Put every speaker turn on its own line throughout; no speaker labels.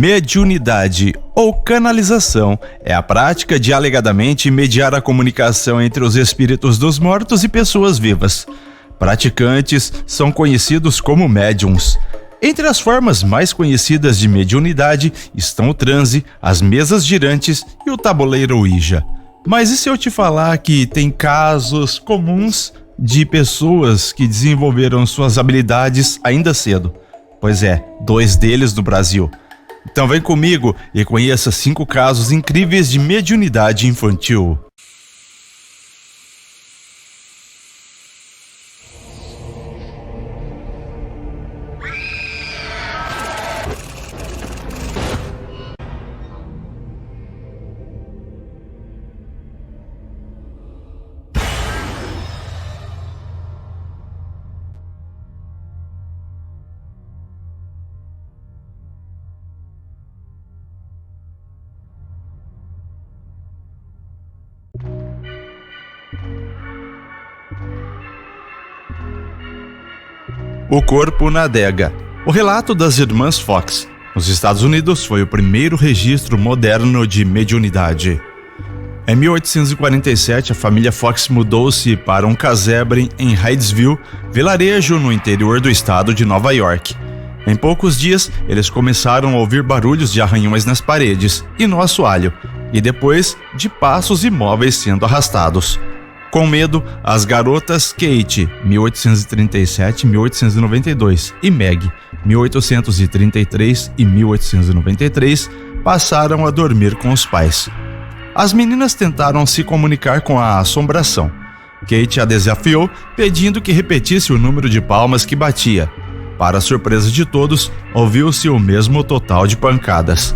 Mediunidade ou canalização é a prática de alegadamente mediar a comunicação entre os espíritos dos mortos e pessoas vivas. Praticantes são conhecidos como médiums. Entre as formas mais conhecidas de mediunidade estão o transe, as mesas girantes e o tabuleiro Ouija. Mas e se eu te falar que tem casos comuns de pessoas que desenvolveram suas habilidades ainda cedo? Pois é, 2 deles no Brasil. Então vem comigo e conheça 5 casos incríveis de mediunidade infantil. O corpo na adega. O relato das irmãs Fox, nos Estados Unidos, foi o primeiro registro moderno de mediunidade. Em 1847, a família Fox mudou-se para um casebre em Hydesville, vilarejo no interior do estado de Nova York. Em poucos dias, eles começaram a ouvir barulhos de arranhões nas paredes e no assoalho, e depois de passos imóveis sendo arrastados. Com medo, as garotas Kate, 1837 e 1892, e Meg, 1833 e 1893, passaram a dormir com os pais. As meninas tentaram se comunicar com a assombração. Kate a desafiou, pedindo que repetisse o número de palmas que batia. Para a surpresa de todos, ouviu-se o mesmo total de pancadas.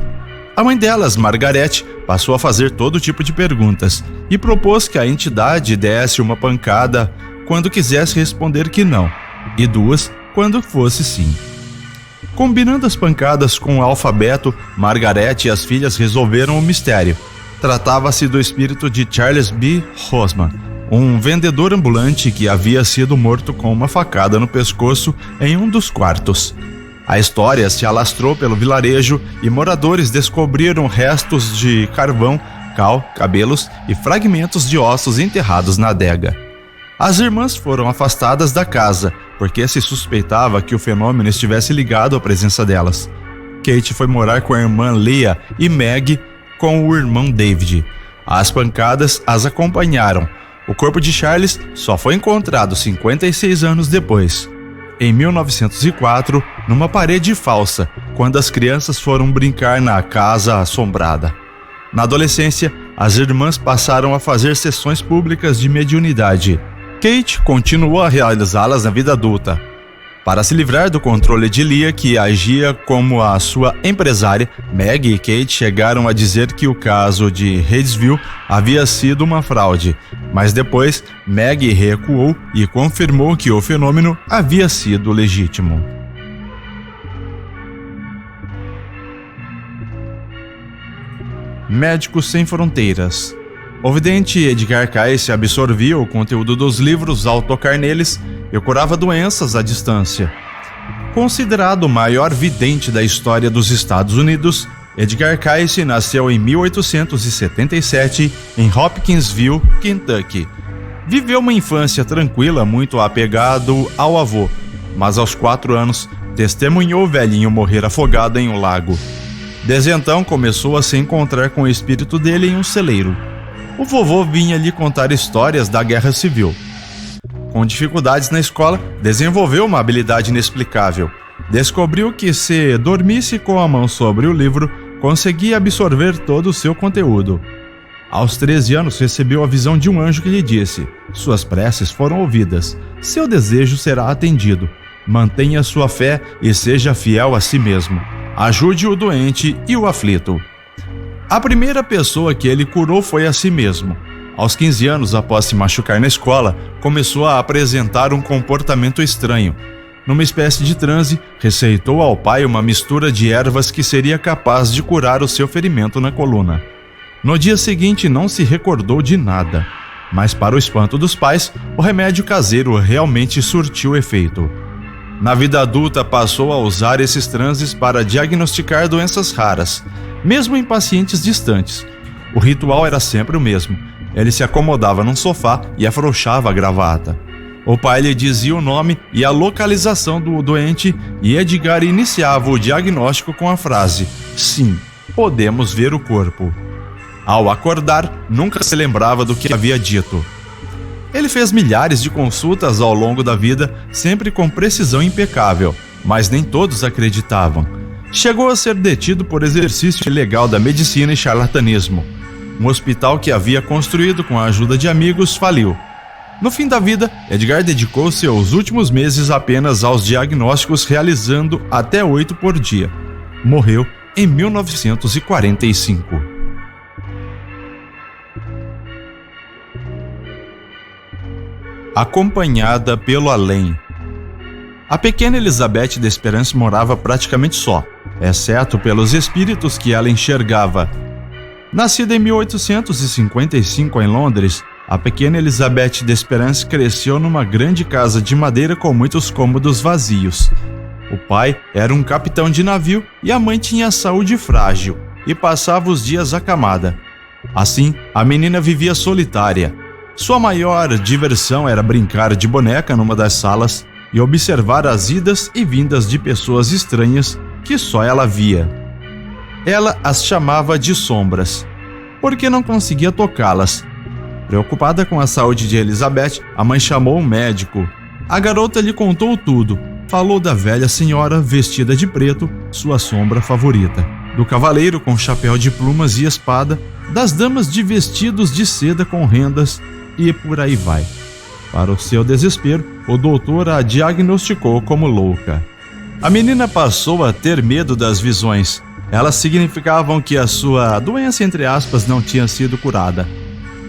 A mãe delas, Margaret, passou a fazer todo tipo de perguntas e propôs que a entidade desse uma pancada quando quisesse responder que não, e 2 quando fosse sim. Combinando as pancadas com o alfabeto, Margaret e as filhas resolveram o mistério. Tratava-se do espírito de Charles B. Hosman, um vendedor ambulante que havia sido morto com uma facada no pescoço em um dos quartos. A história se alastrou pelo vilarejo e moradores descobriram restos de carvão, cal, cabelos e fragmentos de ossos enterrados na adega. As irmãs foram afastadas da casa, porque se suspeitava que o fenômeno estivesse ligado à presença delas. Kate foi morar com a irmã Leah e Meg com o irmão David. As pancadas as acompanharam. O corpo de Charles só foi encontrado 56 anos depois. Em 1904, numa parede falsa, quando as crianças foram brincar na casa assombrada. Na adolescência, as irmãs passaram a fazer sessões públicas de mediunidade. Kate continuou a realizá-las na vida adulta. Para se livrar do controle de Leah, que agia como a sua empresária, Meg e Kate chegaram a dizer que o caso de Hydesville havia sido uma fraude, mas depois Meg recuou e confirmou que o fenômeno havia sido legítimo. Médicos Sem Fronteiras. O vidente Edgar Cayce absorvia o conteúdo dos livros ao tocar neles e curava doenças à distância. Considerado o maior vidente da história dos Estados Unidos, Edgar Cayce nasceu em 1877 em Hopkinsville, Kentucky. Viveu uma infância tranquila, muito apegado ao avô, mas aos 4 anos testemunhou o velhinho morrer afogado em um lago. Desde então começou a se encontrar com o espírito dele em um celeiro. O vovô vinha lhe contar histórias da Guerra Civil. Com dificuldades na escola, desenvolveu uma habilidade inexplicável. Descobriu que se dormisse com a mão sobre o livro, conseguia absorver todo o seu conteúdo. Aos 13 anos, recebeu a visão de um anjo que lhe disse: suas preces foram ouvidas, seu desejo será atendido. Mantenha sua fé e seja fiel a si mesmo. Ajude o doente e o aflito. A primeira pessoa que ele curou foi a si mesmo. Aos 15 anos, após se machucar na escola, começou a apresentar um comportamento estranho. Numa espécie de transe, receitou ao pai uma mistura de ervas que seria capaz de curar o seu ferimento na coluna. No dia seguinte, não se recordou de nada, mas para o espanto dos pais, o remédio caseiro realmente surtiu efeito. Na vida adulta, passou a usar esses transes para diagnosticar doenças raras, mesmo em pacientes distantes. O ritual era sempre o mesmo. Ele se acomodava num sofá e afrouxava a gravata. O pai lhe dizia o nome e a localização do doente e Edgar iniciava o diagnóstico com a frase: "Sim, podemos ver o corpo." Ao acordar, nunca se lembrava do que havia dito. Ele fez milhares de consultas ao longo da vida, sempre com precisão impecável, mas nem todos acreditavam. Chegou a ser detido por exercício ilegal da medicina e charlatanismo. Um hospital que havia construído com a ajuda de amigos faliu. No fim da vida, Edgar dedicou seus últimos meses apenas aos diagnósticos, realizando até 8 por dia. Morreu em 1945. Acompanhada pelo além. A pequena Elizabeth Desperances morava praticamente só, exceto pelos espíritos que ela enxergava. Nascida em 1855 em Londres, a pequena Elizabeth Desperances cresceu numa grande casa de madeira com muitos cômodos vazios. O pai era um capitão de navio e a mãe tinha saúde frágil e passava os dias acamada. Assim, a menina vivia solitária. Sua maior diversão era brincar de boneca numa das salas e observar as idas e vindas de pessoas estranhas que só ela via. Ela as chamava de sombras, porque não conseguia tocá-las. Preocupada com a saúde de Elizabeth, a mãe chamou um médico. A garota lhe contou tudo. Falou da velha senhora vestida de preto, sua sombra favorita, do cavaleiro com chapéu de plumas e espada, das damas de vestidos de seda com rendas e por aí vai. Para o seu desespero, o doutor a diagnosticou como louca. A menina passou a ter medo das visões. Elas significavam que a sua doença, entre aspas, não tinha sido curada.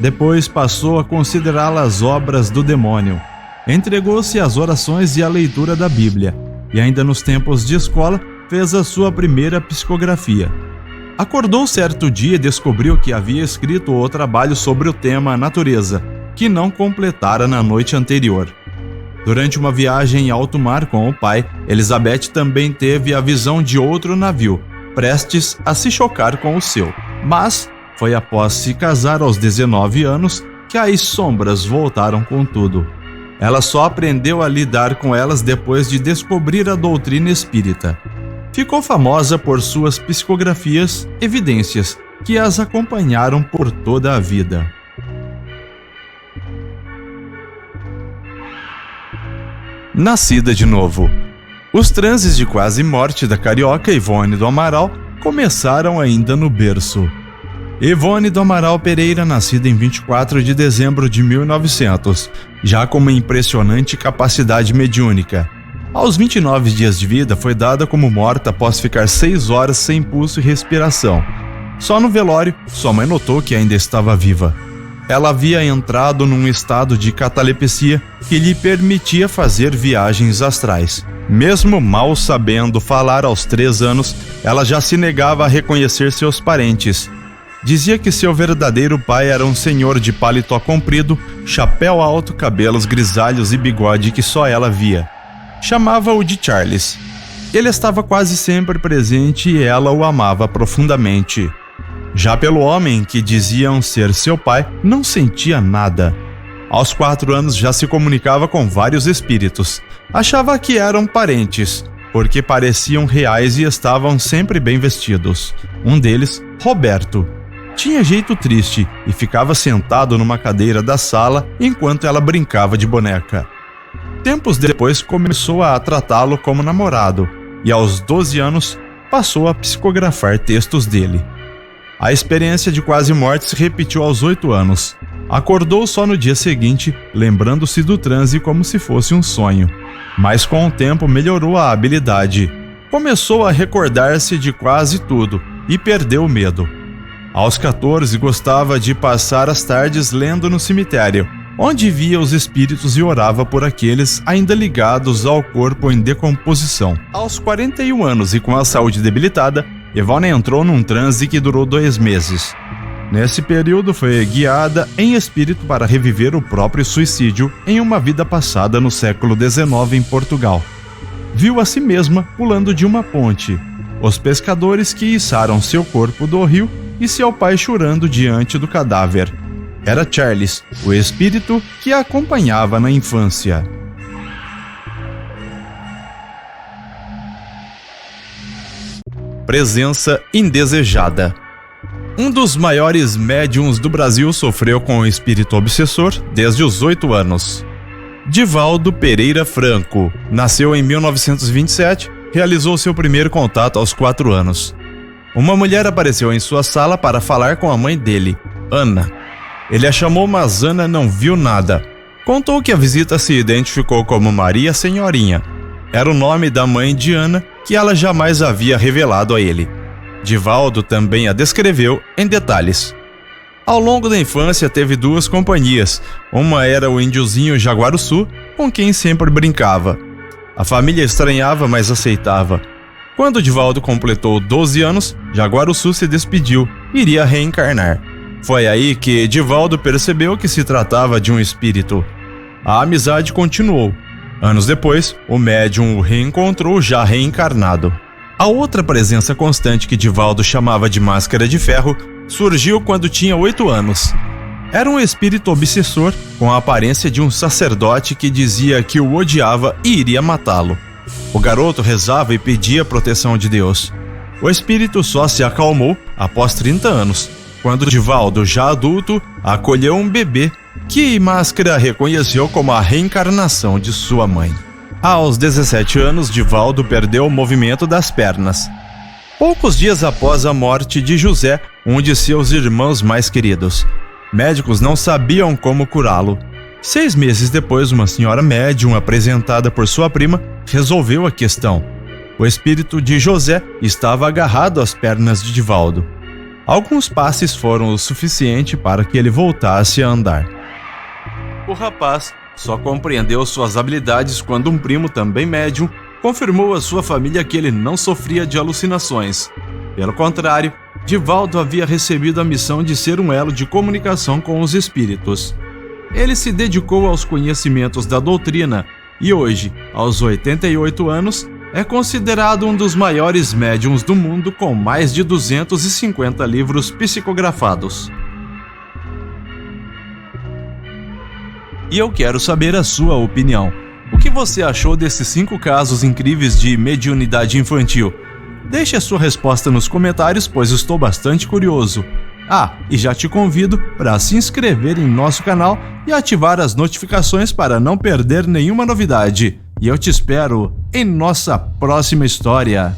Depois passou a considerá-las obras do demônio. Entregou-se às orações e à leitura da Bíblia, e ainda nos tempos de escola fez a sua primeira psicografia. Acordou certo dia e descobriu que havia escrito o trabalho sobre o tema natureza, que não completara na noite anterior. Durante uma viagem em alto mar com o pai, Elizabeth também teve a visão de outro navio, prestes a se chocar com o seu. Mas foi após se casar aos 19 anos que as sombras voltaram com tudo. Ela só aprendeu a lidar com elas depois de descobrir a doutrina espírita. Ficou famosa por suas psicografias, evidências que as acompanharam por toda a vida. Nascida de novo. Os transes de quase morte da carioca Ivone do Amaral começaram ainda no berço. Ivone do Amaral Pereira, nascida em 24 de dezembro de 1900, já com uma impressionante capacidade mediúnica. Aos 29 dias de vida, foi dada como morta após ficar 6 horas sem pulso e respiração. Só no velório, sua mãe notou que ainda estava viva. Ela havia entrado num estado de catalepsia que lhe permitia fazer viagens astrais. Mesmo mal sabendo falar aos 3 anos, ela já se negava a reconhecer seus parentes. Dizia que seu verdadeiro pai era um senhor de paletó comprido, chapéu alto, cabelos grisalhos e bigode que só ela via. Chamava-o de Charles. Ele estava quase sempre presente e ela o amava profundamente. Já pelo homem que diziam ser seu pai, não sentia nada. Aos 4 anos já se comunicava com vários espíritos. Achava que eram parentes, porque pareciam reais e estavam sempre bem vestidos. Um deles, Roberto, tinha jeito triste e ficava sentado numa cadeira da sala enquanto ela brincava de boneca. Tempos depois começou a tratá-lo como namorado e aos 12 anos passou a psicografar textos dele. A experiência de quase morte se repetiu aos 8 anos. Acordou só no dia seguinte, lembrando-se do transe como se fosse um sonho. Mas com o tempo melhorou a habilidade. Começou a recordar-se de quase tudo e perdeu o medo. Aos 14 gostava de passar as tardes lendo no cemitério, onde via os espíritos e orava por aqueles ainda ligados ao corpo em decomposição. Aos 41 anos e com a saúde debilitada, Ivone entrou num transe que durou 2 meses. Nesse período foi guiada em espírito para reviver o próprio suicídio em uma vida passada no século XIX em Portugal. viu a si mesma pulando de uma ponte, os pescadores que içaram seu corpo do rio e seu pai chorando diante do cadáver. Era Charles, o espírito que a acompanhava na infância. Presença indesejada. Um dos maiores médiuns do Brasil sofreu com o espírito obsessor desde os 8 anos. Divaldo Pereira Franco nasceu em 1927, realizou seu primeiro contato aos 4 anos. Uma mulher apareceu em sua sala para falar com a mãe dele, Ana. Ele a chamou, mas Ana não viu nada. Contou que a visita se identificou como Maria Senhorinha. Era o nome da mãe de Ana, que ela jamais havia revelado a ele. Divaldo também a descreveu em detalhes. Ao longo da infância teve 2 companhias. Uma era o índiozinho Jaguaruçu, com quem sempre brincava. A família estranhava, mas aceitava. Quando Divaldo completou 12 anos, Jaguaruçu se despediu e iria reencarnar. Foi aí que Divaldo percebeu que se tratava de um espírito. A amizade continuou. Anos depois, o médium o reencontrou já reencarnado. A outra presença constante que Divaldo chamava de Máscara de Ferro surgiu quando tinha 8 anos. Era um espírito obsessor com a aparência de um sacerdote que dizia que o odiava e iria matá-lo. O garoto rezava e pedia proteção de Deus. O espírito só se acalmou após 30 anos, quando Divaldo, já adulto, acolheu um bebê que Máscara reconheceu como a reencarnação de sua mãe. Aos 17 anos, Divaldo perdeu o movimento das pernas. Poucos dias após a morte de José, um de seus irmãos mais queridos, médicos não sabiam como curá-lo. 6 meses depois, uma senhora médium apresentada por sua prima resolveu a questão. O espírito de José estava agarrado às pernas de Divaldo. Alguns passes foram o suficiente para que ele voltasse a andar. O rapaz só compreendeu suas habilidades quando um primo, também médium, confirmou à sua família que ele não sofria de alucinações. Pelo contrário, Divaldo havia recebido a missão de ser um elo de comunicação com os espíritos. Ele se dedicou aos conhecimentos da doutrina e hoje, aos 88 anos, é considerado um dos maiores médiums do mundo, com mais de 250 livros psicografados. E eu quero saber a sua opinião. O que você achou desses 5 casos incríveis de mediunidade infantil? Deixe a sua resposta nos comentários, pois estou bastante curioso. E já te convido para se inscrever em nosso canal e ativar as notificações para não perder nenhuma novidade. E eu te espero em nossa próxima história.